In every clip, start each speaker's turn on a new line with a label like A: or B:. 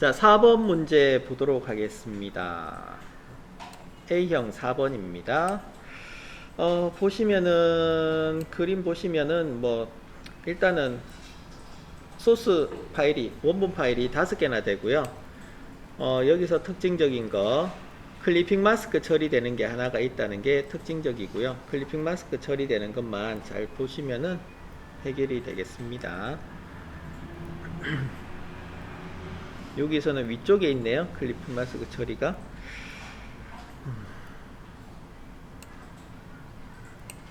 A: 자, 4번 문제 보도록 하겠습니다. A형 4번입니다. 보시면은, 그림 보시면은, 일단은, 소스 파일이, 원본 파일이 5개나 되고요. 여기서 특징적인 거, 클리핑 마스크 처리되는 게 하나가 있다는 게 특징적이고요. 클리핑 마스크 처리되는 것만 잘 보시면은 해결이 되겠습니다. 여기서는 위쪽에 있네요. 클리핑 마스크 처리가.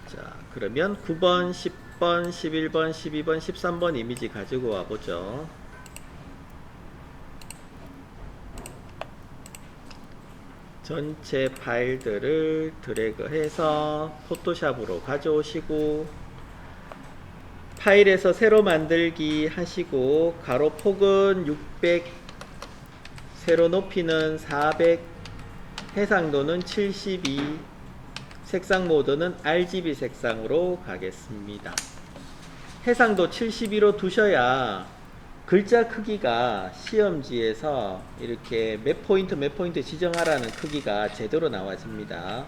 A: 자, 그러면 9번, 10번, 11번, 12번, 13번 이미지 가지고 와보죠. 전체 파일들을 드래그해서 포토샵으로 가져오시고 파일에서 새로 만들기 하시고 가로 폭은 600, 세로 높이는 400, 해상도는 72, 색상 모드는 RGB 색상으로 가겠습니다. 해상도 72로 두셔야 글자 크기가 시험지에서 이렇게 몇 포인트 지정하라는 크기가 제대로 나와집니다.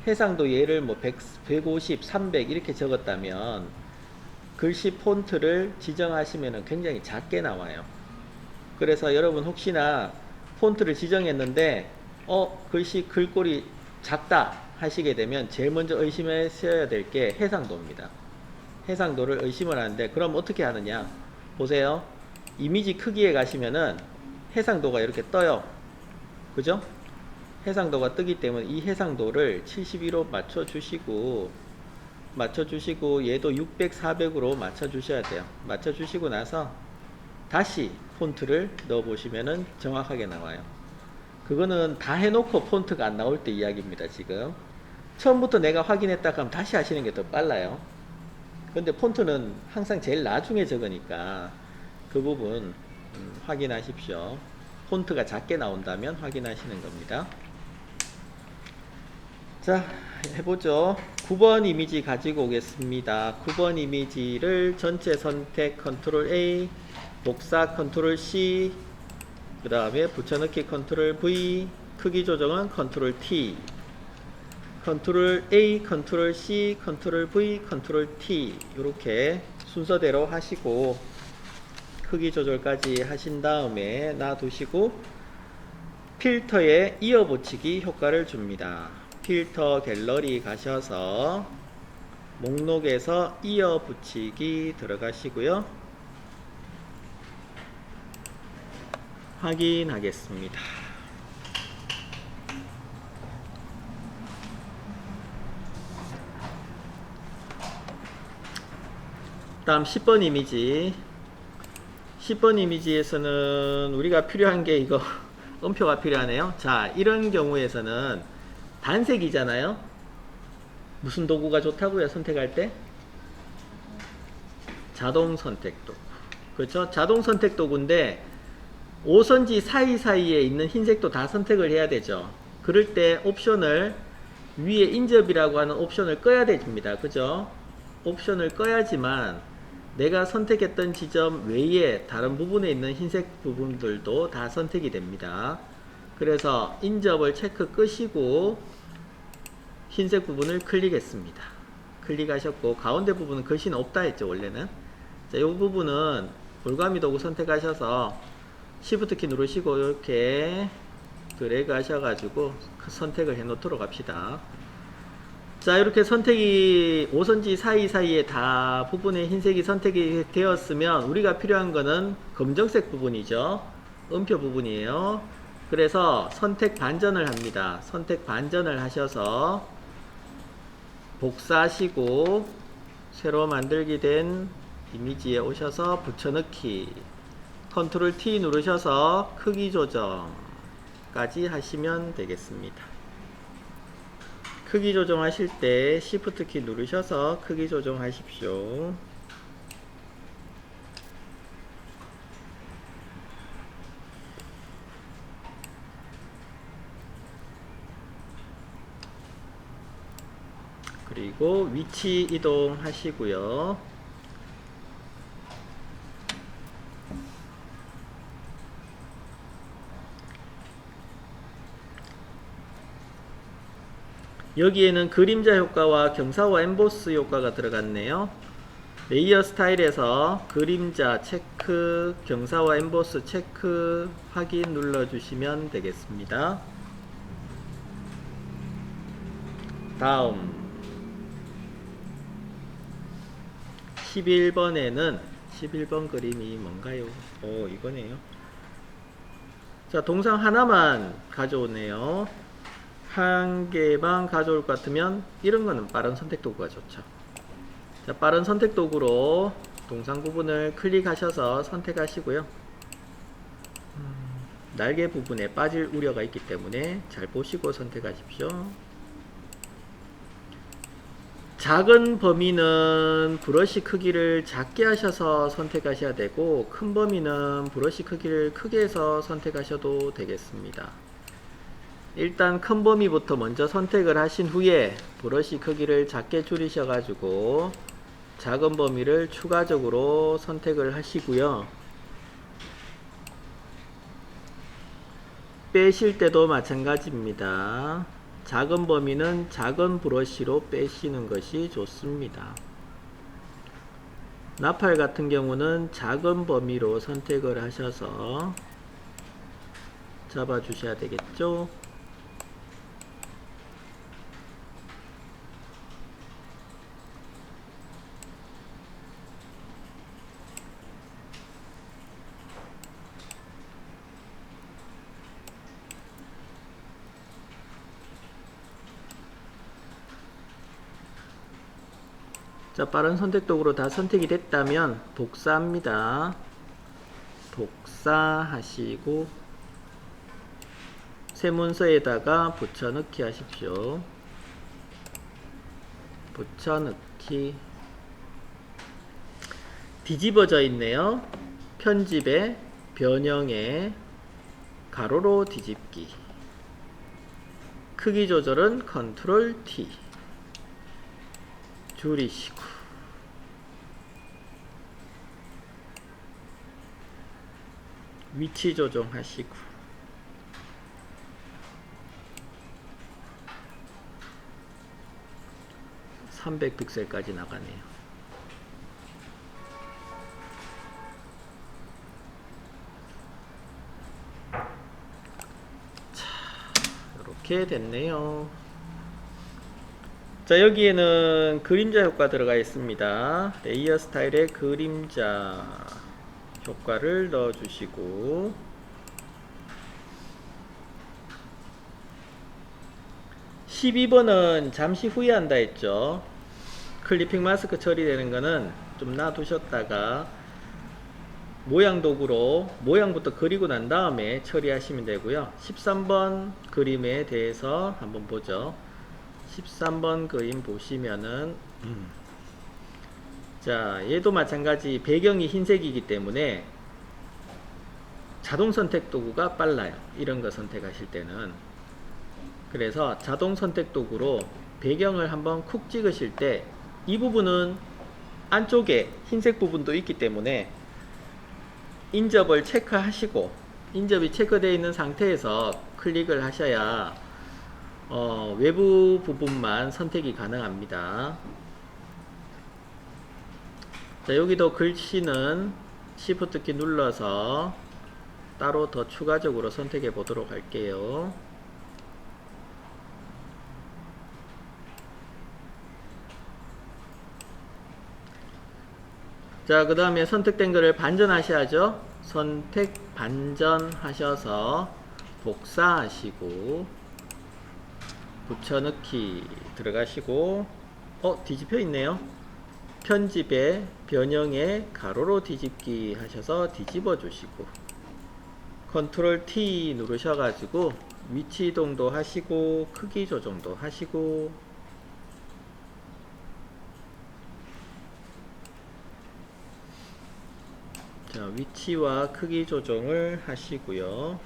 A: 해상도 얘를 100, 150, 300 이렇게 적었다면 글씨 폰트를 지정하시면 굉장히 작게 나와요. 그래서 여러분 혹시나 폰트를 지정했는데 글씨 글꼴이 작다 하시게 되면 제일 먼저 의심하셔야 될 게 해상도입니다. 해상도를 의심을 하는데 그럼 어떻게 하느냐 보세요. 이미지 크기에 가시면은 해상도가 이렇게 떠요. 그죠? 해상도가 뜨기 때문에 이 해상도를 72로 맞춰주시고 얘도 600, 400으로 맞춰주셔야 돼요. 맞춰주시고 나서 다시 폰트를 넣어보시면은 정확하게 나와요. 그거는 다 해놓고 폰트가 안 나올 때 이야기입니다. 지금 처음부터 내가 확인했다 그럼 다시 하시는 게 더 빨라요. 근데 폰트는 항상 제일 나중에 적으니까 그 부분 확인하십시오. 폰트가 작게 나온다면 확인하시는 겁니다. 자, 해보죠. 9번 이미지 가지고 오겠습니다. 9번 이미지를 전체 선택 컨트롤 A, 복사 컨트롤 C, 그 다음에 붙여넣기 컨트롤 V, 크기 조정은 컨트롤 T, 컨트롤 A, 컨트롤 C, 컨트롤 V, 컨트롤 T 이렇게 순서대로 하시고 크기 조절까지 하신 다음에 놔두시고 필터에 이어 붙이기 효과를 줍니다. 필터 갤러리 가셔서 목록에서 이어 붙이기 들어가시고요. 확인하겠습니다. 다음 10번 이미지. 10번 이미지에서는 우리가 필요한 게 이거 음표가 필요하네요. 자, 이런 경우에서는 단색이잖아요. 무슨 도구가 좋다고요? 선택할 때? 자동 선택 도구. 그렇죠? 자동 선택 도구인데 5선지 사이사이에 있는 흰색도 다 선택을 해야 되죠. 그럴 때 옵션을 위에 인접이라고 하는 옵션을 꺼야 됩니다. 그죠? 옵션을 꺼야지만 내가 선택했던 지점 외에 다른 부분에 있는 흰색 부분들도 다 선택이 됩니다. 그래서 인접을 체크 끄시고 흰색 부분을 클릭했습니다. 클릭하셨고 가운데 부분은 글씨는 없다 했죠. 원래는. 자, 이 부분은 볼가미 도구 선택하셔서 Shift 키 누르시고 이렇게 드래그 하셔가지고 선택을 해 놓도록 합시다. 자, 이렇게 선택이 5선지 사이사이에 다 부분에 흰색이 선택이 되었으면 우리가 필요한 거는 검정색 부분이죠. 음표 부분이에요. 그래서 선택 반전을 합니다. 선택 반전을 하셔서 복사하시고 새로 만들게 된 이미지에 오셔서 붙여넣기 컨트롤 T 누르셔서 크기 조정까지 하시면 되겠습니다. 크기 조정하실 때 Shift 키 누르셔서 크기 조정하십시오. 그리고 위치 이동하시고요. 여기에는 그림자 효과와 경사와 엠보스 효과가 들어갔네요. 레이어 스타일에서 그림자 체크, 경사와 엠보스 체크 확인 눌러주시면 되겠습니다. 다음 11번에는 11번 그림이 뭔가요? 오, 이거네요. 자, 동상 하나만 가져오네요. 한 개만 가져올 것 같으면 이런 거는 빠른 선택 도구가 좋죠. 자, 빠른 선택 도구로 동상 부분을 클릭하셔서 선택하시고요. 날개 부분에 빠질 우려가 있기 때문에 잘 보시고 선택하십시오. 작은 범위는 브러쉬 크기를 작게 하셔서 선택하셔야 되고, 큰 범위는 브러쉬 크기를 크게 해서 선택하셔도 되겠습니다. 일단 큰 범위부터 먼저 선택을 하신 후에 브러쉬 크기를 작게 줄이셔 가지고 작은 범위를 추가적으로 선택을 하시고요. 빼실 때도 마찬가지입니다. 작은 범위는 작은 브러쉬로 빼시는 것이 좋습니다. 나팔 같은 경우는 작은 범위로 선택을 하셔서 잡아 주셔야 되겠죠. 자, 빠른 선택 도구로 다 선택이 됐다면 복사합니다. 복사하시고 새 문서에다가 붙여넣기 하십시오. 붙여넣기. 뒤집어져 있네요. 편집에 변형에 가로로 뒤집기. 크기 조절은 컨트롤 T. 줄이시고 위치 조정하시고 300픽셀까지 나가네요. 자, 이렇게 됐네요. 자, 여기에는 그림자 효과 들어가 있습니다. 레이어 스타일의 그림자 효과를 넣어 주시고 12번은 잠시 후에 한다 했죠. 클리핑 마스크 처리되는 거는 좀 놔두셨다가 모양 도구로 모양부터 그리고 난 다음에 처리하시면 되고요. 13번 그림에 대해서 한번 보죠. 13번 그림 보시면은 자, 얘도 마찬가지 배경이 흰색이기 때문에 자동 선택 도구가 빨라요. 이런 거 선택하실 때는. 그래서 자동 선택 도구로 배경을 한번 쿡 찍으실 때 이 부분은 안쪽에 흰색 부분도 있기 때문에 인접을 체크하시고 인접이 체크되어 있는 상태에서 클릭을 하셔야 외부 부분만 선택이 가능합니다. 자, 여기도 글씨는 Shift 키 눌러서 따로 더 추가적으로 선택해 보도록 할게요. 자, 그 다음에 선택된 거를 반전하셔야죠. 선택 반전하셔서 복사하시고 붙여넣기 들어가시고 뒤집혀 있네요. 편집에 변형에 가로로 뒤집기 하셔서 뒤집어 주시고 컨트롤 T 누르셔 가지고 위치 이동도 하시고 크기 조정도 하시고 자, 위치와 크기 조정을 하시고요.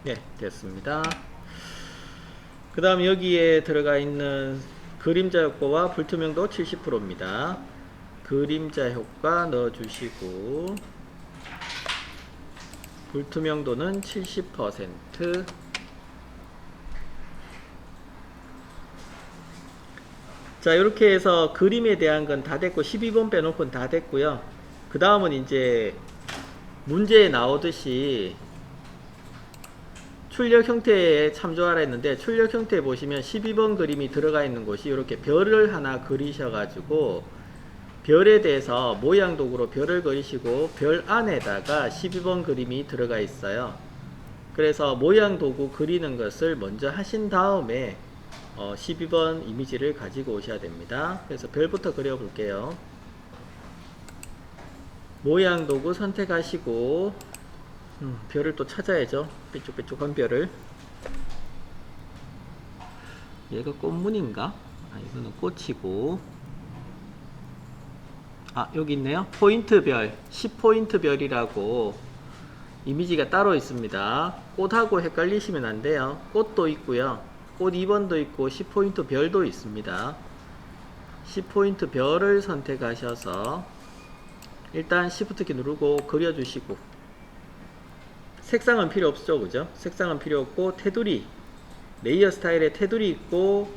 A: 네, 됐습니다. 그 다음 여기에 들어가 있는 그림자 효과와 불투명도 70%입니다. 그림자 효과 넣어주시고 불투명도는 70%. 자, 이렇게 해서 그림에 대한 건 다 됐고 12번 빼놓고는 다 됐고요. 그 다음은 이제 문제에 나오듯이 출력 형태에 참조하라 했는데, 출력 형태 보시면 12번 그림이 들어가 있는 곳이 이렇게 별을 하나 그리셔가지고 별에 대해서 모양 도구로 별을 그리시고 별 안에다가 12번 그림이 들어가 있어요. 그래서 모양 도구 그리는 것을 먼저 하신 다음에 12번 이미지를 가지고 오셔야 됩니다. 그래서 별부터 그려 볼게요. 모양 도구 선택하시고 별을 또 찾아야죠. 뾰족뾰족한 별을. 얘가 꽃무늬인가? 이거는 꽃이고, 여기 있네요. 포인트 별, 10포인트 별이라고 이미지가 따로 있습니다. 꽃하고 헷갈리시면 안 돼요. 꽃도 있고요, 꽃 2번도 있고 10포인트 별도 있습니다. 10포인트 별을 선택하셔서 일단 Shift 키 누르고 그려주시고, 색상은 필요 없죠, 그죠? 색상은 필요 없고, 테두리, 레이어 스타일에 테두리 있고,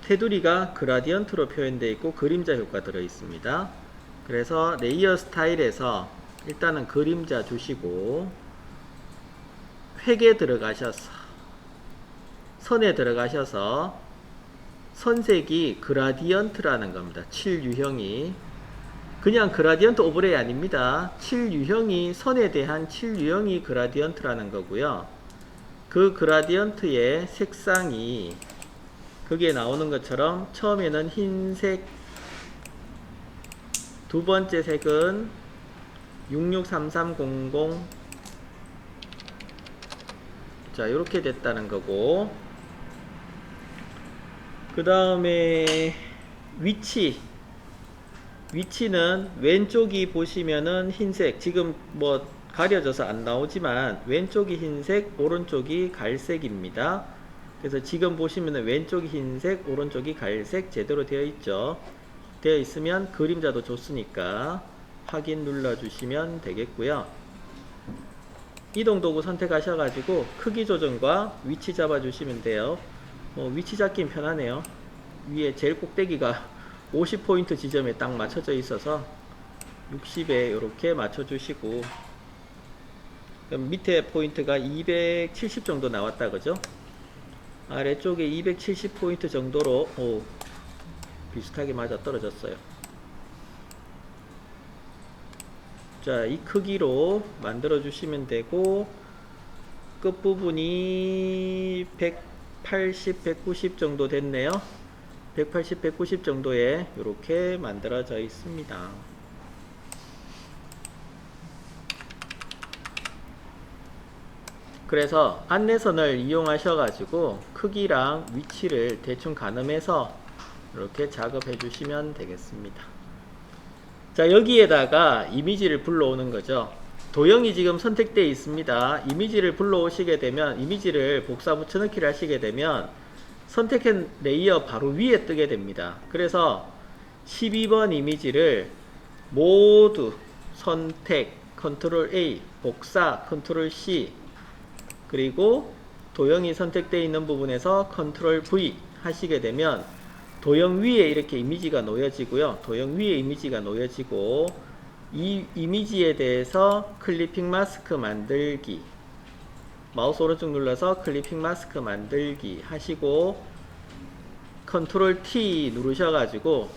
A: 테두리가 그라디언트로 표현되어 있고 그림자 효과 들어 있습니다. 그래서 레이어 스타일에서 일단은 그림자 주시고 획에 들어가셔서 선에 들어가셔서 선색이 그라디언트라는 겁니다. 7유형이 그냥 그라디언트 오브레이 아닙니다. 7유형이, 선에 대한 7유형이 그라디언트라는 거고요. 그 그라디언트의 색상이 거기에 나오는 것처럼 처음에는 흰색, 두 번째 색은 663300, 자, 이렇게 됐다는 거고, 그 다음에 위치는 왼쪽이 보시면은 흰색, 지금 뭐 가려져서 안 나오지만 왼쪽이 흰색, 오른쪽이 갈색입니다. 그래서 지금 보시면은 왼쪽이 흰색, 오른쪽이 갈색 제대로 되어 있죠. 되어 있으면 그림자도 좋으니까 확인 눌러주시면 되겠고요. 이동도구 선택하셔가지고 크기 조정과 위치 잡아주시면 돼요. 위치 잡긴 편하네요. 위에 제일 꼭대기가 50포인트 지점에 딱 맞춰져 있어서 60에 이렇게 맞춰주시고, 그럼 밑에 포인트가 270 정도 나왔다, 그죠? 아래쪽에 270포인트 정도로 비슷하게 맞아 떨어졌어요. 자, 이 크기로 만들어 주시면 되고, 끝부분이 180, 190 정도 됐네요. 180, 190 정도에 이렇게 만들어져 있습니다. 그래서 안내선을 이용하셔가지고 크기랑 위치를 대충 가늠해서 이렇게 작업해 주시면 되겠습니다. 자, 여기에다가 이미지를 불러오는 거죠. 도형이 지금 선택되어 있습니다. 이미지를 불러오시게 되면, 이미지를 복사 붙여넣기를 하시게 되면 선택한 레이어 바로 위에 뜨게 됩니다. 그래서 12번 이미지를 모두 선택, 컨트롤 A, 복사, 컨트롤 C, 그리고 도형이 선택되어 있는 부분에서 컨트롤 V 하시게 되면 도형 위에 이렇게 이미지가 놓여지고요. 도형 위에 이미지가 놓여지고, 이 이미지에 대해서 클리핑 마스크 만들기, 마우스 오른쪽 눌러서 클리핑 마스크 만들기 하시고 컨트롤 T 누르셔가지고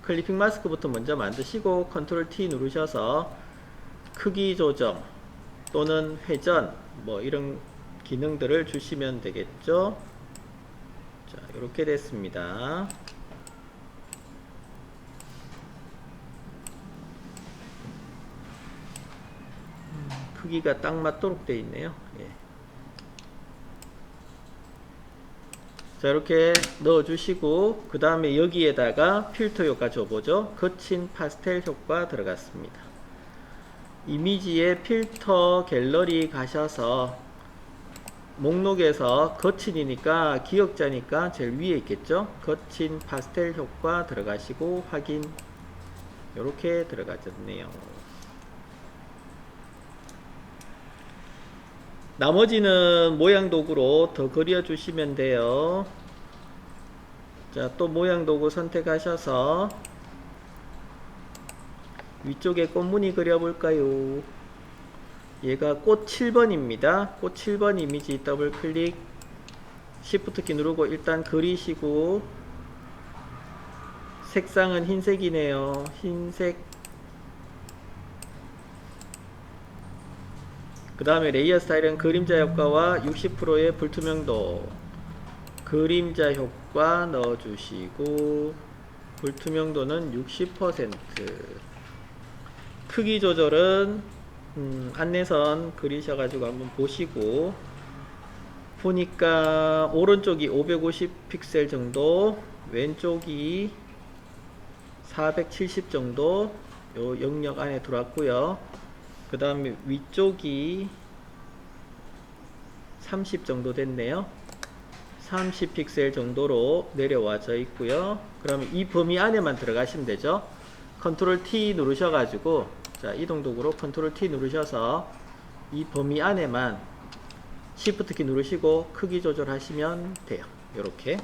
A: 클리핑 마스크부터 먼저 만드시고 컨트롤 T 누르셔서 크기 조정 또는 회전 뭐 이런 기능들을 주시면 되겠죠. 자, 이렇게 됐습니다. 크기가 딱 맞도록 되어 있네요. 예. 자, 이렇게 넣어주시고 그 다음에 여기에다가 필터 효과 줘보죠. 거친 파스텔 효과 들어갔습니다. 이미지의 필터 갤러리 가셔서 목록에서 거친이니까 기억자니까 제일 위에 있겠죠. 거친 파스텔 효과 들어가시고 확인. 이렇게 들어가졌네요. 나머지는 모양 도구로 더 그려 주시면 돼요. 자, 또 모양 도구 선택하셔서 위쪽에 꽃무늬 그려볼까요? 얘가 꽃 7번입니다. 꽃 7번 이미지 더블 클릭, Shift 키 누르고 일단 그리시고, 색상은 흰색이네요. 흰색. 그 다음에 레이어 스타일은 그림자 효과와 60%의 불투명도, 그림자 효과 넣어주시고, 불투명도는 60%. 크기 조절은 안내선 그리셔가지고 한번 보시고, 보니까 오른쪽이 550 픽셀 정도, 왼쪽이 470 정도 요 영역 안에 들어왔고요. 그 다음에 위쪽이 30 정도 됐네요. 30 픽셀 정도로 내려와져 있고요. 그러면 이 범위 안에만 들어가시면 되죠. 컨트롤 T 누르셔가지고, 자, 이동 도구로 컨트롤 T 누르셔서 이 범위 안에만 Shift 키 누르시고 크기 조절하시면 돼요. 이렇게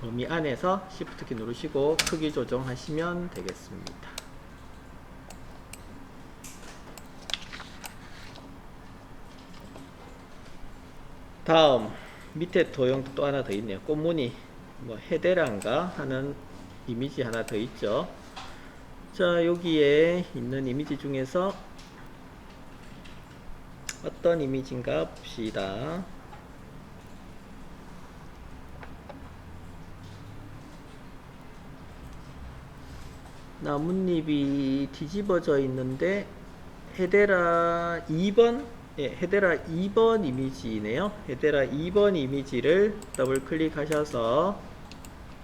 A: 범위 안에서 Shift 키 누르시고 크기 조정하시면 되겠습니다. 다음 밑에 도형 또 하나 더 있네요. 꽃무늬 뭐 헤데란가 하는 이미지 하나 더 있죠. 자, 여기에 있는 이미지 중에서 어떤 이미지인가 봅시다. 나뭇잎이 뒤집어져 있는데 헤데라 2번, 예, 헤데라 2번 이미지네요. 헤데라 2번 이미지를 더블 클릭하셔서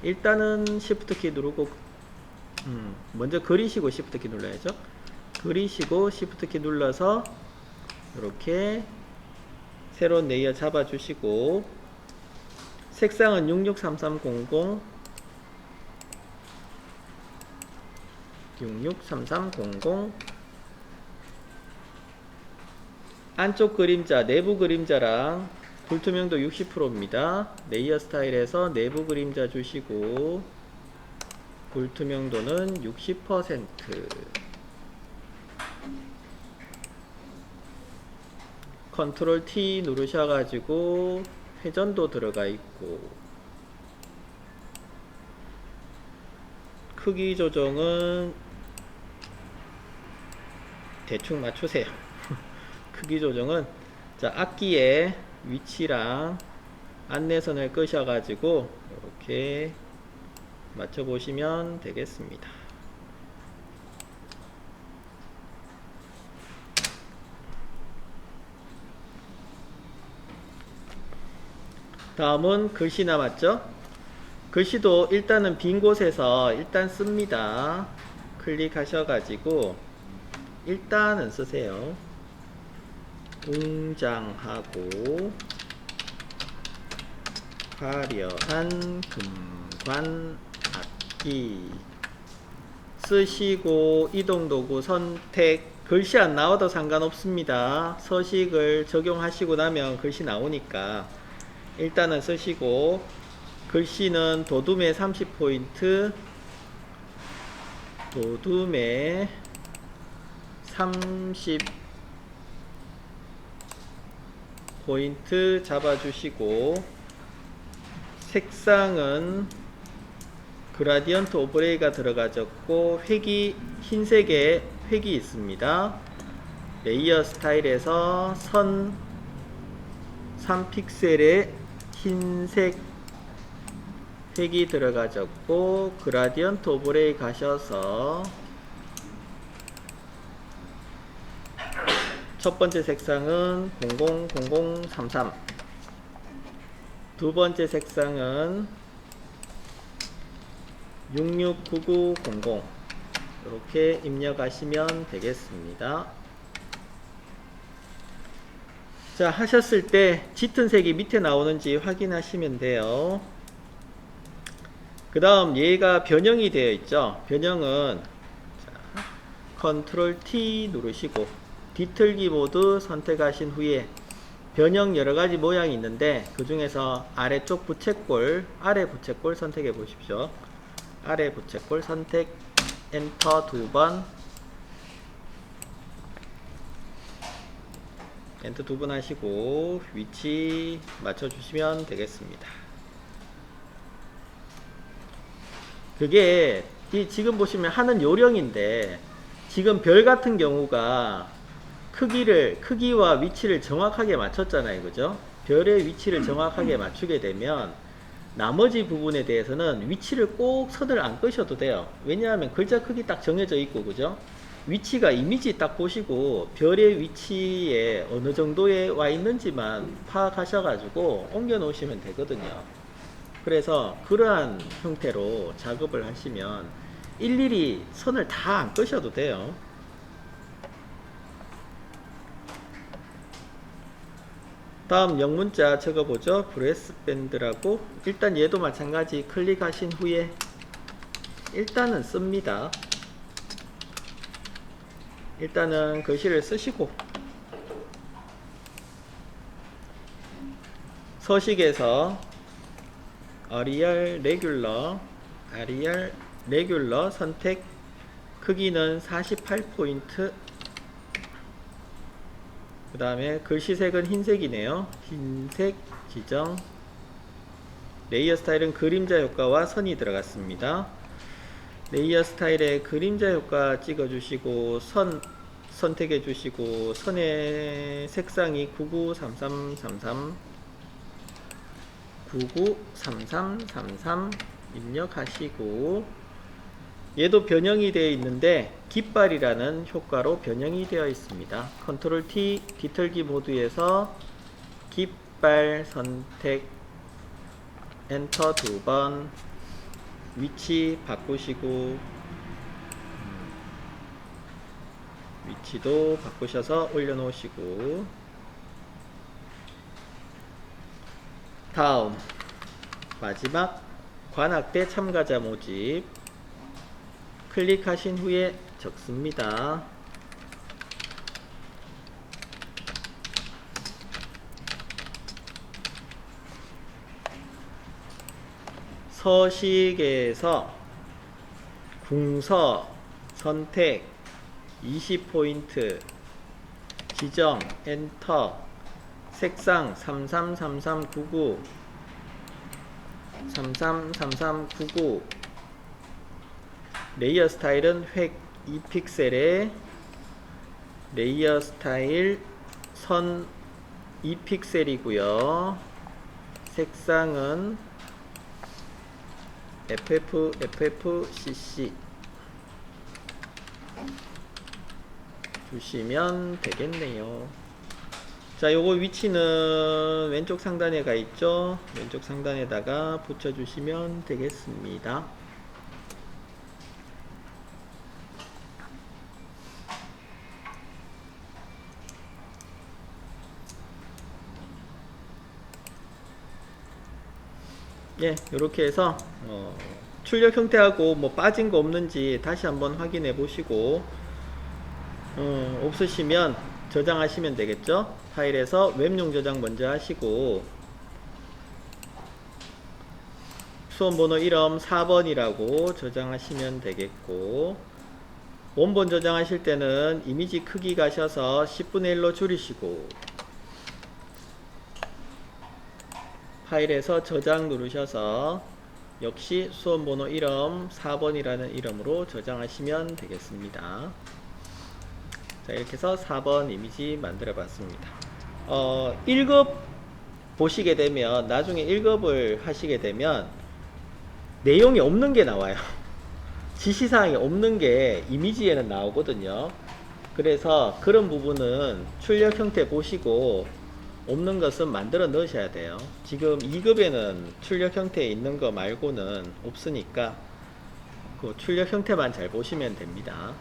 A: 일단은 Shift 키 누르고 먼저 그리시고 Shift 키 눌러야죠. 그리시고 Shift 키 눌러서 이렇게 새로운 레이어 잡아주시고, 색상은 663300 663300. 안쪽 그림자, 내부 그림자랑 불투명도 60%입니다. 레이어 스타일에서 내부 그림자 주시고 불투명도는 60%. 컨트롤 T 누르셔가지고 회전도 들어가 있고, 크기 조정은 대충 맞추세요. 크기 조정은, 자, 악기의 위치랑 안내선을 끄셔가지고 이렇게 맞춰보시면 되겠습니다. 다음은 글씨 남았죠? 글씨도 일단은 빈 곳에서 일단 씁니다. 클릭하셔가지고 일단은 쓰세요. 웅장하고 화려한 금관 악기 쓰시고, 이동도구 선택. 글씨 안 나와도 상관없습니다. 서식을 적용하시고 나면 글씨 나오니까 일단은 쓰시고, 글씨는 도둠에 30포인트, 도둠에 30포인트 잡아주시고, 색상은 그라디언트 오버레이가 들어가졌고, 획이 흰색에 획이 있습니다. 레이어 스타일에서 선 3픽셀에 흰색 획이 들어가졌고, 그라디언트 오버레이 가셔서 첫 번째 색상은 000033, 두 번째 색상은 669900 이렇게 입력하시면 되겠습니다. 자, 하셨을 때 짙은 색이 밑에 나오는지 확인하시면 돼요. 그 다음 얘가 변형이 되어 있죠. 변형은 컨트롤 T 누르시고 뒤틀기 모드 선택하신 후에 변형 여러가지 모양이 있는데 그 중에서 아래쪽 부채꼴, 아래 부채꼴 선택해 보십시오. 아래 부채꼴 선택, 엔터 2번, 엔터 2번 하시고 위치 맞춰주시면 되겠습니다. 그게 지금 보시면 하는 요령인데 지금 별 같은 경우가 크기와 위치를 정확하게 맞췄잖아요. 그죠? 별의 위치를 정확하게 맞추게 되면 나머지 부분에 대해서는 위치를 꼭 선을 안 끄셔도 돼요. 왜냐하면 글자 크기 딱 정해져 있고, 그죠? 위치가 이미지 딱 보시고 별의 위치에 어느 정도에 와 있는지만 파악하셔가지고 옮겨 놓으시면 되거든요. 그래서 그러한 형태로 작업을 하시면 일일이 선을 다 안 끄셔도 돼요. 다음 영문자 적어보죠. 브레스 밴드라고. 일단 얘도 마찬가지 클릭하신 후에 일단은 씁니다. 일단은 글씨를 쓰시고 서식에서 아리얼 레귤러 선택, 크기는 48포인트, 그 다음에 글씨색은 흰색이네요. 흰색 지정, 레이어 스타일은 그림자 효과와 선이 들어갔습니다. 레이어 스타일에 그림자 효과 찍어주시고 선 선택해 주시고 선의 색상이 9933 입력하시고 얘도 변형이 되어 있는데 깃발이라는 효과로 변형이 되어 있습니다. 컨트롤 T 뒤틀기 모드에서 깃발 선택, 엔터 2번, 위치 바꾸시고 위치도 바꾸셔서 올려놓으시고 다음 마지막 관악대 참가자 모집 클릭하신 후에 적습니다. 서식에서 궁서 선택 20포인트 지정 엔터 색상 333399 레이어 스타일은 획 2픽셀에 레이어 스타일 선 2픽셀이고요. 색상은 FFCC 주시면 되겠네요. 자, 요거 위치는 왼쪽 상단에 가 있죠. 왼쪽 상단에다가 붙여 주시면 되겠습니다. 예, 이렇게 해서 출력 형태하고 뭐 빠진 거 없는지 다시 한번 확인해 보시고 없으시면 저장하시면 되겠죠. 파일에서 웹용 저장 먼저 하시고 수험번호 1험 4번이라고 저장하시면 되겠고, 원본 저장하실 때는 이미지 크기 가셔서 10분의 1로 줄이시고 파일에서 저장 누르셔서 역시 수험번호 1험 4번이라는 이름으로 저장하시면 되겠습니다. 자, 이렇게 해서 4번 이미지 만들어 봤습니다. 1급 보시게 되면 나중에 1급을 하시게 되면 내용이 없는 게 나와요. 지시사항이 없는 게 이미지에는 나오거든요. 그래서 그런 부분은 출력 형태 보시고 없는 것은 만들어 넣으셔야 돼요. 지금 2급에는 출력 형태에 있는 거 말고는 없으니까 그 출력 형태만 잘 보시면 됩니다.